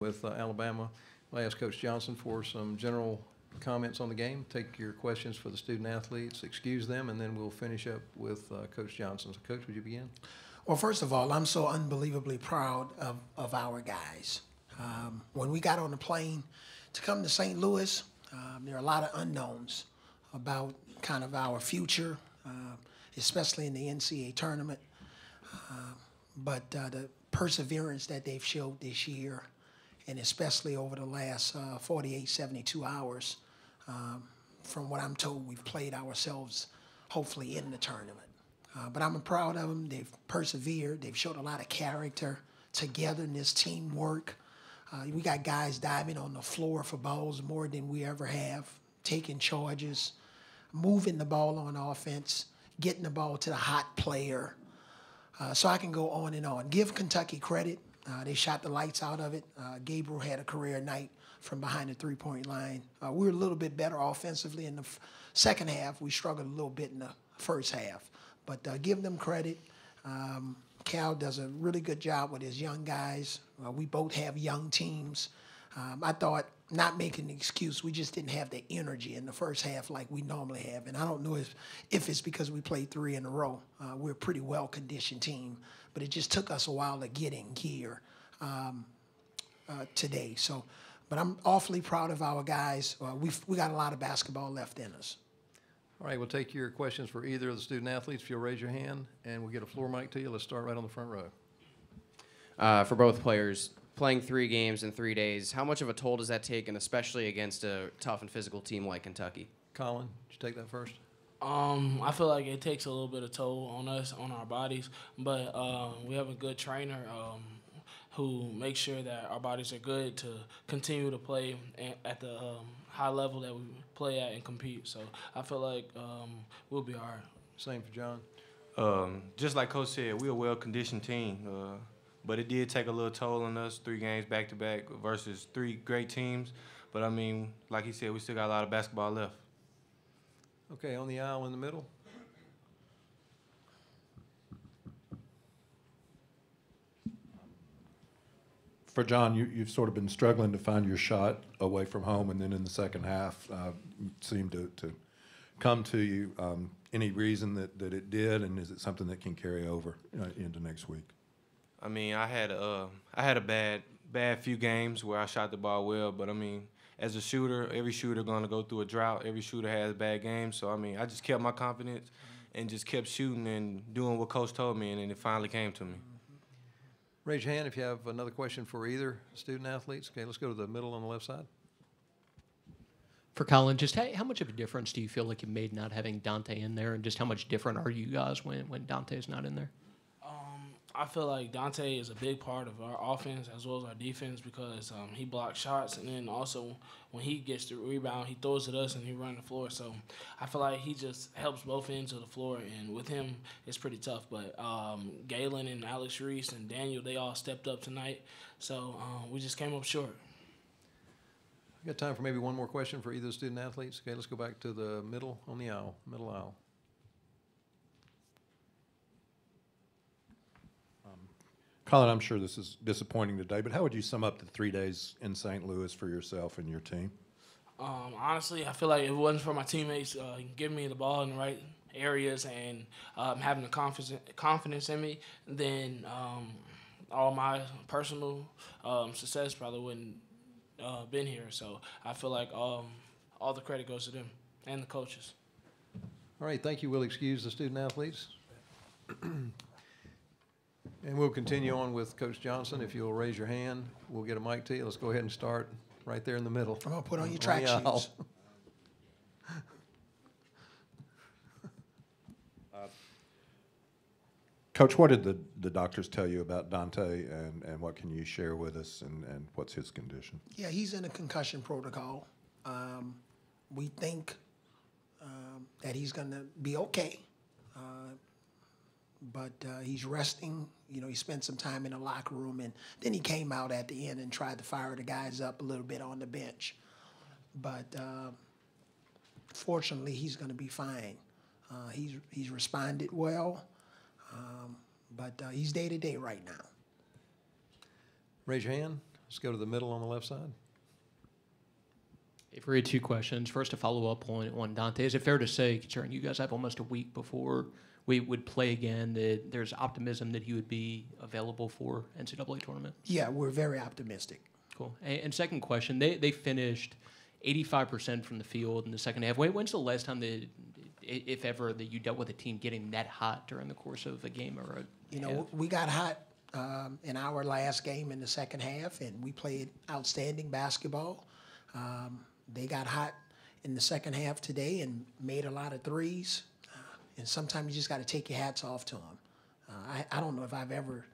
with Alabama. I'll ask Coach Johnson for some general comments on the game, take your questions for the student athletes, excuse them, and then we'll finish up with Coach Johnson. So, Coach, would you begin? Well, first of all, I'm so unbelievably proud of our guys. When we got on the plane to come to St. Louis, there are a lot of unknowns about kind of our future, especially in the NCAA tournament. But the perseverance that they've showed this year, and especially over the last 48, 72 hours, from what I'm told, we've played ourselves hopefully in the tournament. But I'm proud of them. They've persevered. They've showed a lot of character, togetherness, teamwork. We got guys diving on the floor for balls more than we ever have, taking charges, moving the ball on offense, getting the ball to the hot player. So I can go on and on. Give Kentucky credit. They shot the lights out of it. Gabriel had a career night from behind the three-point line. We were a little bit better offensively in the second half. We struggled a little bit in the first half. But give them credit. Cal does a really good job with his young guys. We both have young teams. I thought, not making an excuse, we just didn't have the energy in the first half like we normally have. And I don't know if it's because we played 3 in a row. We're a pretty well-conditioned team, but it just took us a while to get in gear today. So, but I'm awfully proud of our guys. We got a lot of basketball left in us. All right, we'll take your questions for either of the student athletes if you'll raise your hand, and we'll get a floor mic to you. Let's start right on the front row. For both players, playing 3 games in 3 days, how much of a toll does that take, and especially against a tough and physical team like Kentucky? Collin, would you take that first? I feel like it takes a little bit of toll on us, on our bodies, but we have a good trainer who makes sure that our bodies are good to continue to play at the high level that we play at and compete. So I feel like we'll be all right. Same for John. Just like Coach said, we're a well-conditioned team, but it did take a little toll on us, 3 games back-to-back versus 3 great teams. But, I mean, like he said, we still got a lot of basketball left. Okay, on the aisle in the middle. For John, you've sort of been struggling to find your shot away from home, and then in the second half seemed to come to you. Any reason that it did, and is it something that can carry over into next week? I mean, I had a bad few games where I shot the ball well, but I mean, as a shooter, every shooter gonna go through a drought. Every shooter has bad games, so I mean, I just kept my confidence and just kept shooting and doing what Coach told me, and then it finally came to me. Raise your hand if you have another question for either student athletes. Okay, let's go to the middle on the left side. For Collin, just how much of a difference do you feel like it made not having Dante in there, and just how much different are you guys when Dante's not in there? I feel like Dante is a big part of our offense as well as our defense because he blocks shots, and then also when he gets the rebound, he throws it at us and he runs the floor. So I feel like he just helps both ends of the floor, and with him, it's pretty tough. But Galen and Alex Reese and Daniel, they all stepped up tonight. So we just came up short. We got time for maybe one more question for either of the student athletes. Okay, let's go back to the middle on the aisle, middle aisle. Collin, I'm sure this is disappointing today, but how would you sum up the 3 days in St. Louis for yourself and your team? Honestly, I feel like if it wasn't for my teammates giving me the ball in the right areas and having the confidence in me, then all my personal success probably wouldn't been here. So I feel like all the credit goes to them and the coaches. All right, thank you. We'll excuse the student athletes. And we'll continue on with Coach Johnson. If you'll raise your hand, we'll get a mic to you. Let's go ahead and start right there in the middle. I'm going to put on your track shoes. Coach, what did the doctors tell you about Dante, and what can you share with us, and what's his condition? Yeah, he's in a concussion protocol. We think that he's going to be okay, but he's resting. You know, he spent some time in the locker room, and then he came out at the end and tried to fire the guys up a little bit on the bench. But fortunately, he's going to be fine. He's responded well, but he's day-to-day right now. Raise your hand. Let's go to the middle on the left side. If we had 2 questions, first to follow up on Dante, is it fair to say, considering you guys have almost a week before we would play again, that there's optimism that he would be available for NCAA tournament? Yeah, we're very optimistic. Cool. And second question, they finished 85% from the field in the second half. When's the last time that, if ever, that you dealt with a team getting that hot during the course of a game or a half? We got hot in our last game in the second half, and we played outstanding basketball. They got hot in the second half today and made a lot of threes. And sometimes you just got to take your hats off to them. I don't know if I've ever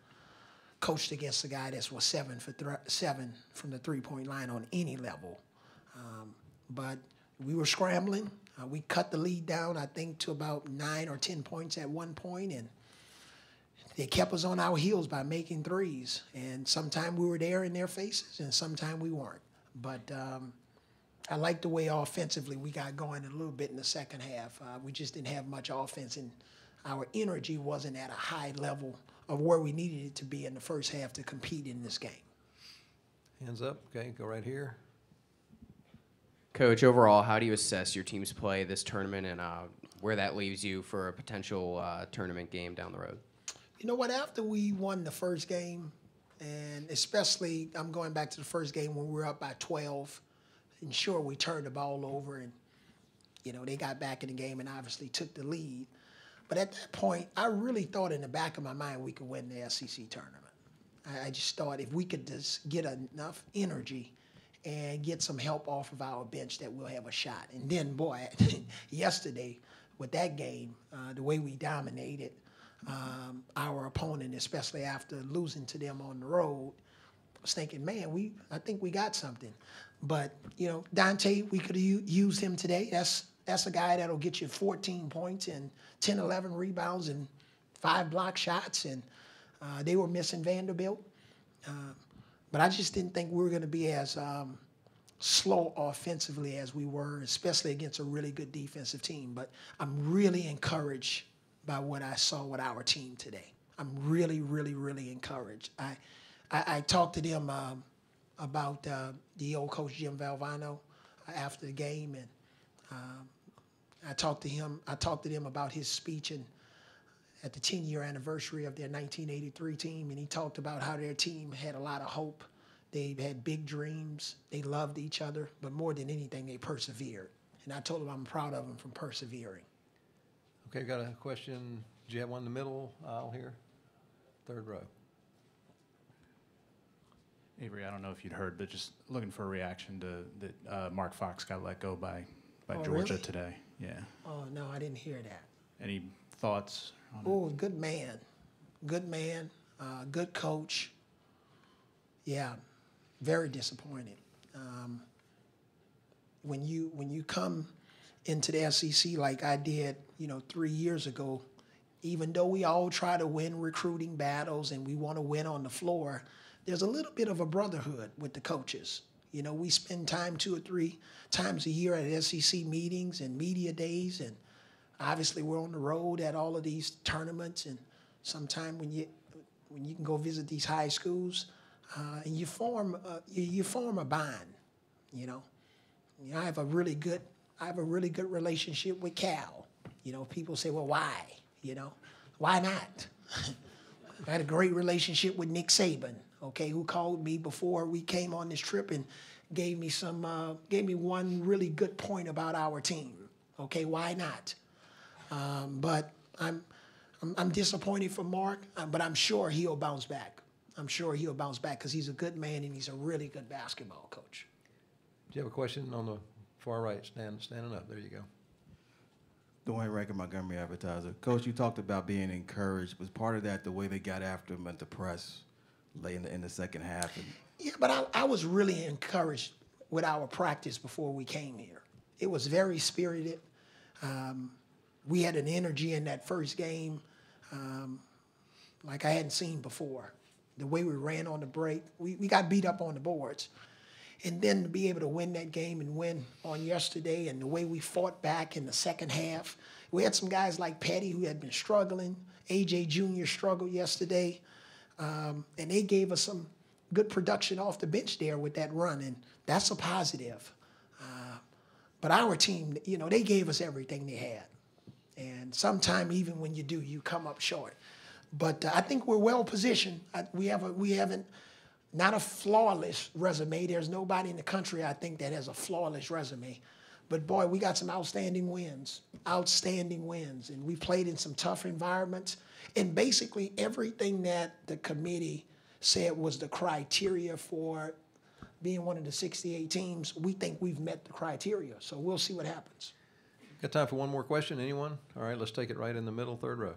coached against a guy that was 7 from the three-point line on any level. But we were scrambling. We cut the lead down, I think, to about 9 or 10 points at one point, and they kept us on our heels by making threes. And sometimes we were there in their faces, and sometimes we weren't. But I like the way offensively we got going a little bit in the second half. We just didn't have much offense, and our energy wasn't at a high level of where we needed it to be in the first half to compete in this game. Hands up. Okay, go right here. Coach, overall, how do you assess your team's play this tournament and where that leaves you for a potential tournament game down the road? You know what? After we won the first game, and especially I'm going back to the first game when we were up by 12, and sure, we turned the ball over and, they got back in the game and obviously took the lead. But at that point, I really thought in the back of my mind we could win the SEC tournament. I just thought if we could just get enough energy and get some help off of our bench that we'll have a shot. And then, boy, yesterday with that game, the way we dominated our opponent, especially after losing to them on the road, I was thinking, man, I think we got something. But, Dante, we could have used him today. That's a guy that'll get you 14 points and 10, 11 rebounds and 5 block shots. And they were missing Vanderbilt. But I just didn't think we were going to be as slow offensively as we were, especially against a really good defensive team. But I'm really encouraged by what I saw with our team today. I'm really, really, really encouraged. I talked to them about the old coach Jim Valvano after the game, and I talked to them about his speech at the 10-year anniversary of their 1983 team, and he talked about how their team had a lot of hope. They had big dreams. They loved each other, but more than anything, they persevered. And I told him I'm proud of them for persevering. Okay, got a question. Do you have one in the middle aisle here? Third row. Avery, I don't know if you'd heard, but just looking for a reaction to that Mark Fox got let go by Oh, Georgia really? today. Yeah. Oh, no, I didn't hear that. Any thoughts on it? Oh, good man, good coach. Yeah, very disappointed. When you come into the SEC like I did, 3 years ago, even though we all try to win recruiting battles and we want to win on the floor, there's a little bit of a brotherhood with the coaches. We spend time 2 or 3 times a year at SEC meetings and media days, and obviously we're on the road at all of these tournaments. And sometime when you can go visit these high schools, and you form a bond. I have a really good relationship with Cal. People say, well, why? Why not? I had a great relationship with Nick Saban, who called me before we came on this trip and gave me one really good point about our team. Why not? But I'm disappointed for Mark, but I'm sure he'll bounce back. I'm sure he'll bounce back because he's a good man and he's a really good basketball coach. Do you have a question on the far right? Standing up. There you go. Dwayne Rankin, Montgomery Advertiser. Coach, you talked about being encouraged. Was part of that the way they got after him at the press late in the second half? Yeah, but I was really encouraged with our practice before we came here. It was very spirited. We had an energy in that first game like I hadn't seen before. The way we ran on the break, we got beat up on the boards. And then to be able to win that game and win on yesterday and the way we fought back in the second half. We had some guys like Petty who had been struggling. A.J. Jr. struggled yesterday. And they gave us good production off the bench there with that run, and that's a positive. But our team, you know, they gave us everything they had. And sometimes even when you do, you come up short. But I think we're well positioned. We haven't, not a flawless resume. There's nobody in the country, I think, that has a flawless resume. But boy, we got some outstanding wins. And we played in some tough environments. And basically everything that the committee said was the criteria for being one of the 68 teams, we think we've met the criteria. So we'll see what happens. Got time for one more question? Anyone? All right, let's take it right in the middle, third row.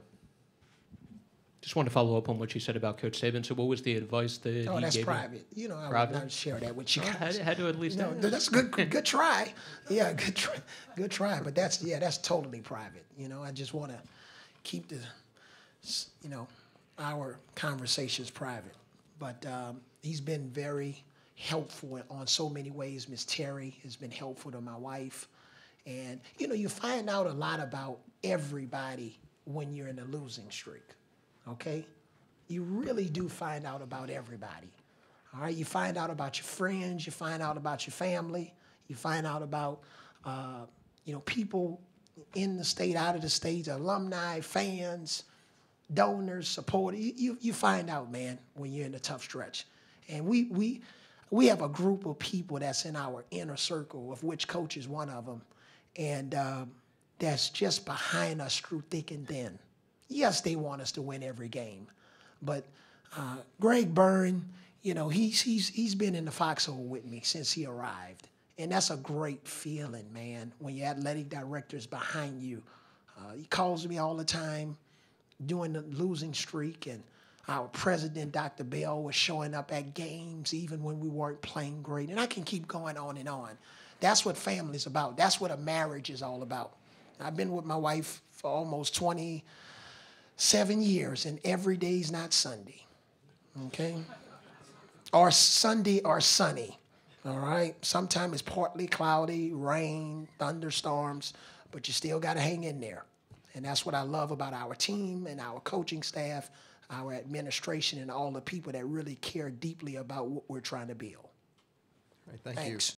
Just wanted to follow up on what you said about Coach Saban. So what was the advice that he gave you? Oh, that's private. You know, I would not share that with you guys. Had to at least No, that's good. Good try. Yeah, good try. But that's totally private. You know, I just want to keep our conversations private. But he's been very helpful on so many ways. Miss Terry has been helpful to my wife. And, you know, you find out a lot about everybody when you're in a losing streak, okay? You really do find out about everybody, all right? You find out about your friends. You find out about your family. You find out about, people in the state, out of the state, alumni, fans, donors, supporters. You find out, man, when you're in a tough stretch. And we have a group of people that's in our inner circle, of which Coach is one of them, and that's just behind us through thick and thin. Yes, they want us to win every game, but Greg Byrne, you know, he's been in the foxhole with me since he arrived, and that's a great feeling, man, when your athletic director's behind you. He calls me all the time during the losing streak, and our president, Dr. Bell, was showing up at games even when we weren't playing great. And I can keep going on and on. That's what family's about. That's what a marriage is all about. I've been with my wife for almost 27 years, and every day's not Sunday, okay? Or Sunday or sunny, all right? Sometimes it's partly cloudy, rain, thunderstorms, but you still got to hang in there. And that's what I love about our team and our coaching staff, our administration, and all the people that really care deeply about what we're trying to build. All right, thank you. Thanks.